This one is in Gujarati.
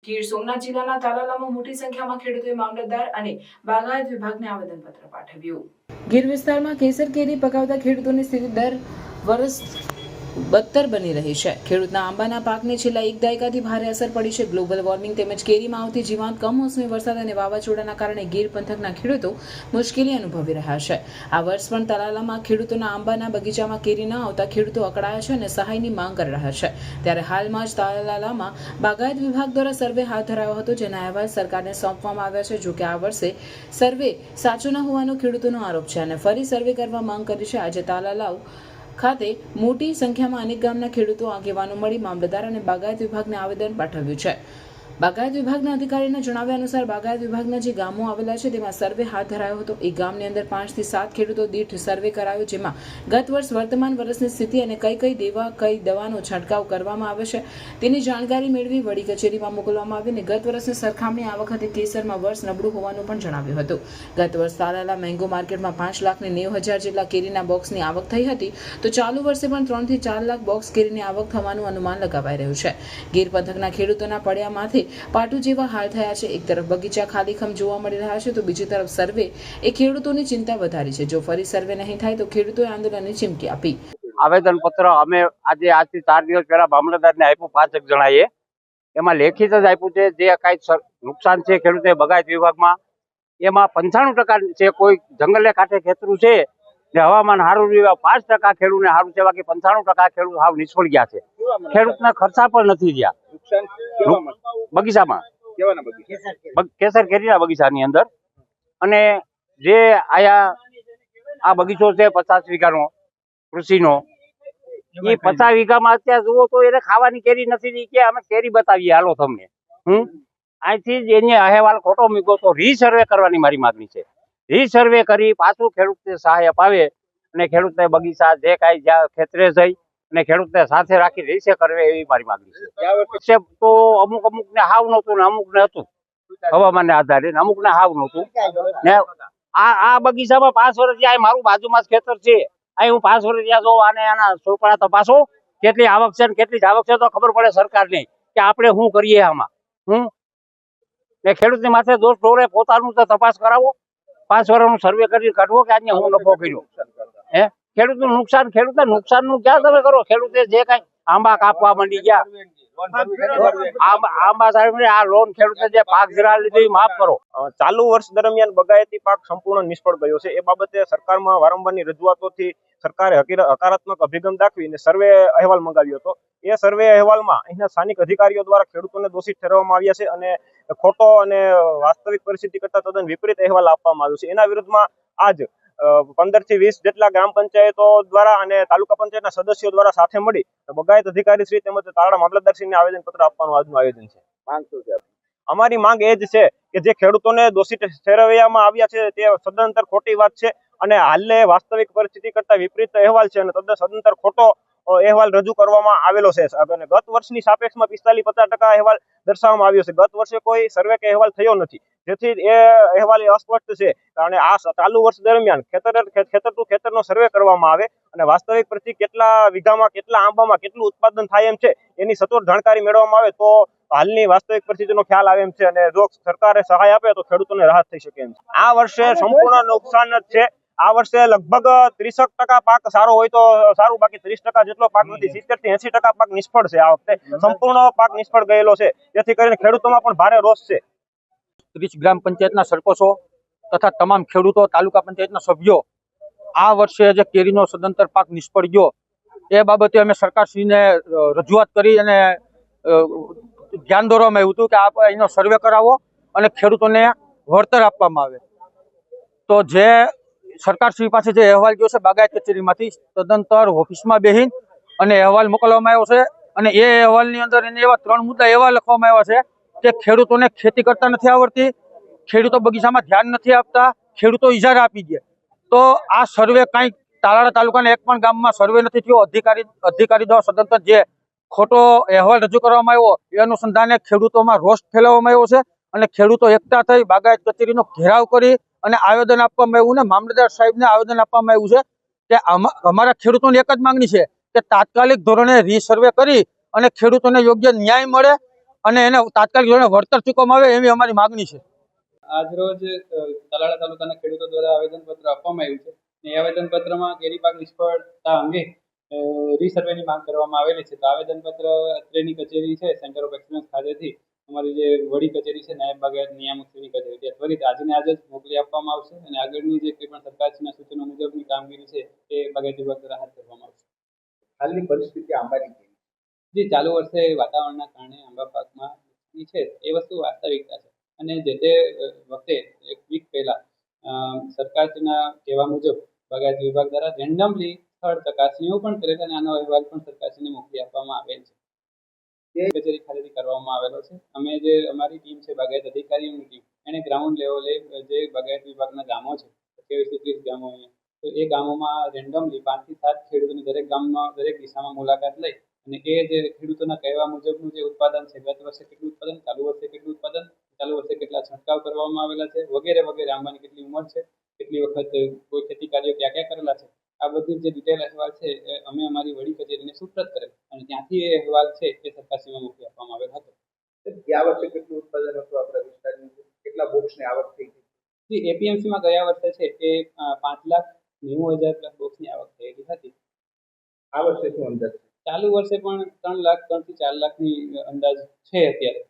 ગીર સોમનાથ જિલ્લાના તાલાલામાં મોટી સંખ્યામાં ખેડૂતોએ મામલતદાર અને બાગાયત વિભાગને આવેદનપત્ર પાઠવ્યું। ગીર વિસ્તારમાં કેસર કેરી પકાવતા ખેડૂતોની સ્થિતિ દર વર્ષ બદતર બની રહી છે। ખેડૂતના આંબાના પાકને છેલ્લા એક દાયકાથી ભારે અસર પડી છે। ગ્લોબલ વોર્મિંગ તેમજ કેરીમાં આવતી જીવાત, કમોસમી વરસાદ અને વાવાઝોડાના કારણે ગીર પંથકના ખેડૂતો મુશ્કેલી અનુભવી રહ્યા છે। આ વર્ષ પણ તાલાલામાં ખેડૂતોના આંબાના બગીચામાં કેરી ન આવતા ખેડૂતો અકળાયા છે અને સહાયની માંગ કરી રહ્યા છે। ત્યારે હાલમાં જ તાલાલામાં બાગાયત વિભાગ દ્વારા સર્વે હાથ ધરાયો હતો, જેના અહેવાલ સરકારને સોંપવામાં આવ્યા છે। જો કે આ વર્ષે સર્વે સાચો ન હોવાનો ખેડૂતોનો આરોપ છે અને ફરી સર્વે કરવા માંગ કરી છે। આજે તાલાલાવ ખાતે મોટી સંખ્યામાં અનેક ગામના ખેડૂતો આગેવાનો મળી મામલતદાર અને બાગાયત વિભાગને આવેદન પાઠવ્યું છે। બાગાયત વિભાગના અધિકારીના જણાવ્યા અનુસાર બાગાયત વિભાગના જે ગામો આવેલા છે તેમાં સર્વે હાથ ધરાયો હતો। એક ગામની અંદર 5 થી 7 ખેડૂતો દીઠ સર્વે કરાયો, જેમાં ગત વર્ષ, વર્તમાન વર્ષની સ્થિતિ અને કઈ દવાનો છંટકાવ કરવામાં આવે છે તેની જાણકારી મેળવી વડી કચેરીમાં મોકલવામાં આવી અને ગત વર્ષની સરખામણી આ વખતે કેસરમાં વર્ષ નબળું હોવાનું પણ જણાવ્યું હતું। ગત વર્ષ તાલાલા મેંગો માર્કેટમાં 5,90,000 જેટલા કેરીના બોક્સની આવક થઈ હતી, તો ચાલુ વર્ષે પણ 3 થી 4 લાખ બોક્સ કેરીની આવક થવાનું અનુમાન લગાવાઈ રહ્યું છે। ગીર પંથકના ખેડૂતોના પડ્યામાંથી પાટુ જેવા હાલ થયા છે। એક તરફ બગીચા ખાલીખમ જોવા મળી રહ્યા છે, તો બીજી તરફ સર્વે એ ખેડૂતોની ચિંતા વધારી છે। જો ફરી સર્વે નહીં થાય તો ખેડૂતોએ આંદોલનની ચીમકી આપી। આવેદન પત્ર અમે આજથી 4 દિવસ પહેલા મામલતદારને આપ્યું, 5 જણાએ। એમાં લેખિત જ આપ્યું છે જે કાંઈ નુકસાન છે ખેડૂતે બાગાયત વિભાગમાં એમાં 95% છે। કોઈ જંગલે કાંઠે ખેતરું છે ને હવામાન સારું રહ્યું 5% ખેડૂતને સારું છે, બાકી 95% ખેડૂત સાવ નિષ્ફળ ગયા છે। ખેડૂતના ખર્ચા પણ નથી રહ્યા બગીચામાં, કેસર કેરીના બગીચાની અંદર। અને જે આ બગીચો છે 50 વીઘાનો કૃષિનો, એ 50 વીઘામાં અત્યારે જુઓ તો એને ખાવાની કેરી નથી કે અમે કેરી બતાવીએ હાલો તમને। અહીંથી જ એને અહેવાલ ખોટો મૂક્યો, તો રીસર્વે કરવાની મારી માગણી છે। રીસર્વે કરી પાછું ખેડૂતને સહાય અપાવે અને ખેડૂતને બગીચા જે કાંઈ જ્યાં ખેતરે જઈ અને ખેડૂતને સાથે રાખી રીસે કરવે એવી મારી માગણી છે। તો અમુક ને હાવ નહોતું ને અમુક ને હતું હવામાનને આધારે, અમુક ને હાવ નહોતું ને આ બગીચામાં 5 વર્ષ જ્યાં મારું બાજુમાં જ ખેતર છે, અહીં હું 5 વર્ષ જ્યાં જોઉં આને આના ચોપડા તપાસો કેટલી આવક છે ને કેટલી આવક છે તો ખબર પડે સરકારને કે આપણે શું કરીએ આમાં। ને ખેડૂતની માથે દોષ ઢોરે, પોતાનું તો તપાસ કરાવો, 5 વર્ષનું સર્વે કરી કાઢવો કે આજે હું નફો કર્યો। ખેડૂતનું નુકસાન, ખેડૂતને નુકસાનનું ક્યાં તમે કરો? ખેડૂતે જે કાંઈ આંબા કાપવા માંડી ગયા, આંબા સાહેબ આ લોન ખેડૂતે જે પાક ધિરાણ લીધી માફ કરો। ચાલુ વર્ષ દરમિયાન બગાયતી પાક સંપૂર્ણ નિષ્ફળ ગયો છે। એ બાબતે સરકારમાં વારંવારની રજૂઆતોથી સરકારે હકારાત્મક અભિગમ દાખવીને સર્વે અહેવાલ મંગાવ્યો હતો। એ સર્વે અહેવાલમાં અહીંના સ્થાનિક અધિકારીઓ દ્વારા ખેડૂતોને દોષિત ઠેરવવામાં આવ્યા છે અને ખોટો અને વાસ્તવિક પરિસ્થિતિ કરતા તદ્દન વિપરીત અહેવાલ આપવામાં આવ્યો છે। એના વિરુદ્ધમાં આજ 15 થી 20 જેટલા ગ્રામ પંચાયતો દ્વારા અને તાલુકા પંચાયતના સદસ્યો દ્વારા સાથે મળી બગાયત અધિકારી શ્રી તેમજ તાલાળા મામલતદારશ્રીને આવેદનપત્ર આપવાનું આજનું આયોજન છે। અમારી માંગ એ જ છે કે જે ખેડૂતોને દોષિત ઠેરવવામાં આવ્યા છે તે સદંતર ખોટી વાત છે અને હાલને વાસ્તવિક પરિસ્થિતિ કરતા વિપરીત અહેવાલ છે અને સદંતર ખોટો અહેવાલ રજૂ કરવામાં આવેલો છે। અને ગત વર્ષની સાપેક્ષમાં 45-50% અહેવાલ દર્શાવવામાં આવ્યો છે। ગત વર્ષે કોઈ સર્વે કે અહેવાલ થયો નથી, જેથી એ અહેવાલ અસ્પષ્ટ છે। અને આ ચાલુ વર્ષ દરમિયાન ખેતર ટુ ખેતરનો સર્વે કરવામાં આવે અને વાસ્તવિક પરિસ્થિતિ કેટલા વીઘામાં, કેટલા આંબામાં કેટલું ઉત્પાદન થાય એમ છે એની સચોટ જાણકારી મેળવવામાં આવે તો હાલની વાસ્તવિક પરિસ્થિતિનો ખ્યાલ આવે એમ છે અને જો સરકારે સહાય આપે તો ખેડૂતોને રાહત થઈ શકે એમ છે। આ વર્ષે સંપૂર્ણ નુકસાન જ છે। આ વર્ષે લગભગ 30% પાક સારો હોય તો સારું, બાકી 30% જેટલો પાક નથી, 70 થી 80% પાક નિષ્ફળ છે। આ વખતે સંપૂર્ણ પાક નિષ્ફળ ગયેલો છે, જેથી કરીને ખેડૂતોમાં પણ ભારે રોષ છે। 30 ગ્રામ પંચાયતના સરપંચો તથા તમામ ખેડૂતો, તાલુકા પંચાયતના સભ્યો આ વર્ષે જે કેરીનો સદંતર પાક નિષ્ફળ ગયો એ બાબતે અમે સરકારશ્રીને રજૂઆત કરી અને ધ્યાન દોરવામાં આવ્યું હતું કે એનો સર્વે કરાવો અને ખેડૂતોને વળતર આપવામાં આવે। તો જે સરકારશ્રી પાસે જે અહેવાલ ગયો છે બાગાયત કચેરીમાંથી, તદંતર ઓફિસમાં બેહીને અને અહેવાલ મોકલવામાં આવ્યો છે અને એ અહેવાલની અંદર એને એવા 3 મુદ્દા એવા લખવામાં આવ્યા છે કે ખેડૂતોને ખેતી કરતા નથી આવડતી, ખેડૂતો બગીચામાં ધ્યાન નથી આપતા, ખેડૂતો ઇજારા આપી દે। તો આ સર્વે કાંઈ તાલાળા તાલુકાના એક પણ ગામમાં સર્વે નથી થયો। અધિકારી દ્વારા સદંતર જે ખોટો અહેવાલ રજૂ કરવામાં આવ્યો એ અનુસંધાને ખેડૂતોમાં રોષ ફેલાવવામાં આવ્યો છે અને ખેડૂતો એકઠા થઈ બાગાયત કચેરીનો ઘેરાવ કરી અને આવેદન આપવામાં આવ્યું ને મામલતદાર સાહેબને આવેદન આપવામાં આવ્યું છે કે અમારા ખેડૂતોની એક જ માંગણી છે કે તાત્કાલિક ધોરણે રીસર્વે કરી અને ખેડૂતોને યોગ્ય ન્યાય મળે અને એને તાત્કાલિક ધોરણે વળતર ચૂકવવામાં આવે એવી અમારી માગણી છે. આજરોજ તાલાળા તાલુકાના ખેડૂતો દ્વારા આવેદનપત્ર આપવામાં આવ્યું છે. એ આવેદનપત્રમાં કેરી પાક નિષ્ફળતા અંગે રીસર્વેની માંગ કરવામાં આવેલી છે. તો આવેદનપત્ર અત્રેની કચેરી છે સેન્ટર ઓફ એક્સલન્સ ખાતેથી અમારી જે વડી કચેરી છે નાયબ બાગાયત નિયામકશ્રીની કચેરી ત્યાં ત્વરિત આજને આજે જ મોકલી આપવામાં આવશે અને આગળની જે કંઈ પણ સરકારશ્રીના સૂચનો મુજબની કામગીરી છે એ બાગાયત વિભાગ દ્વારા હાથ ધરવામાં આવશે. હાલની પરિસ્થિતિ આંબાની કેવી? જે ચાલુ વર્ષે વાતાવરણના કારણે આંબા પાકમાં છે એ વસ્તુ વાસ્તવિકતા છે અને જે તે વખતે એક વીક પહેલા સરકારના કહેવા મુજબ બાગાયત વિભાગ દ્વારા રેન્ડમલી સ્થળ ચકાસણીઓ પણ કરેલ અને આનો અહેવાલ પણ સરકારશ્રીને મોકલી આપવામાં આવેલ છે. એ કચેરી ખાતેથી કરવામાં આવેલો છે. અમે જે અમારી ટીમ છે બાગાયત અધિકારીઓની ટીમ એણે ગ્રાઉન્ડ લેવલે જે બાગાયત વિભાગના ગામો છે 27-30 ગામો અહીંયા તો એ ગામોમાં રેન્ડમલી 5 થી 7 ખેડૂતોની દરેક ગામમાં દરેક દિશામાં મુલાકાત લઈ અને એ જે ખેડૂતોના કહેવા મુજબનું જે ઉત્પાદન છે ગત વર્ષે કેટલું ઉત્પાદન, ચાલુ વર્ષે કેટલું ઉત્પાદન, ચાલુ વર્ષે કેટલા છંટકાવ કરવામાં આવેલા છે વગેરે વગેરે, આંબાની કેટલી ઉંમર છે, કેટલી વખત કોઈ ખેતી કાર્યો ક્યાં ક્યાં કરેલા છે, આ બધી જે ડિટેલ અહેવાલ છે એ અમે અમારી વડી કચેરીને સુપ્રત કરેલ અને ત્યાંથી એ અહેવાલ છે એ સરકારશ્રીમાં મોકલી આપવામાં આવેલ હતો. ગયા વર્ષે કેટલું ઉત્પાદન હતું આપણા વિસ્તારની? કેટલા બોક્સની આવક થઈ હતી? જે એપીએમસીમાં ગયા વર્ષે છે એ 5,90,000 બોક્સની આવક થયેલી હતી. આ વર્ષે શું અંદાજ છે? ચાલુ વર્ષે પણ 3 લાખ 3 થી 4 લાખની અંદાજ છે અત્યારે.